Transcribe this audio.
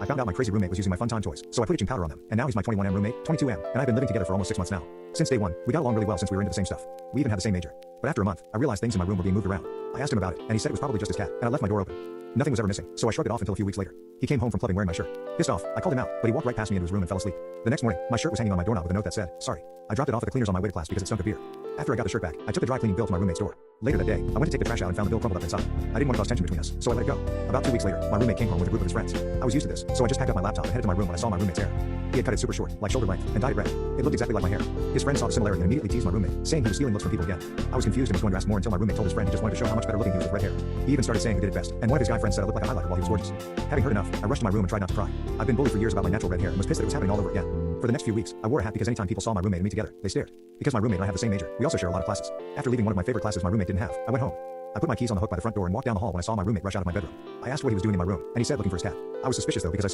I found out my crazy roommate was using my fun time toys, so I put itching powder on them, and now he's my 21M roommate, 22M, and I've been living together for almost 6 months now. Since day one, we got along really well since we were into the same stuff. We even had the same major. But after a month, I realized things in my room were being moved around. I asked him about it, and he said it was probably just his cat, and I left my door open. Nothing was ever missing, so I shrugged it off until a few weeks later. He came home from clubbing wearing my shirt. Pissed off, I called him out, but he walked right past me into his room and fell asleep. The next morning, my shirt was hanging on my doorknob with a note that said, "Sorry." I dropped it off at the cleaners on my way to class because it stunk of beer. After I got the shirt back, I took the dry cleaning bill to my roommate's door. Later that day, I went to take the trash out and found the bill crumpled up inside. I didn't want to cause tension between us, so I let it go. About 2 weeks later, my roommate came home with a group of his friends. I was used to this, so I just packed up my laptop and headed to my room when I saw my roommate's hair. He had cut it super short, like shoulder length, and dyed it red. It looked exactly like my hair. His friend saw the similarity and immediately teased my roommate, saying he was stealing looks from people again. I was confused and was going to ask more until my roommate told his friend he just wanted to show how much better looking he was with red hair. He even started saying who did it best, and one of his guy friends said I looked like a highlighter while he was gorgeous. Having heard enough, I rushed to my room and tried not to cry. I've been bullied for years about my natural red hair and was pissed that it was happening all over again. For the next few weeks, I wore a hat because anytime people saw my roommate and me together, they stared. Because my roommate and I have the same major, we also share a lot of classes. After leaving one of my favorite classes my roommate didn't have, I went home. I put my keys on the hook by the front door and walked down the hall when I saw my roommate rush out of my bedroom. I asked what he was doing in my room, and he said looking for his cat. I was suspicious though because I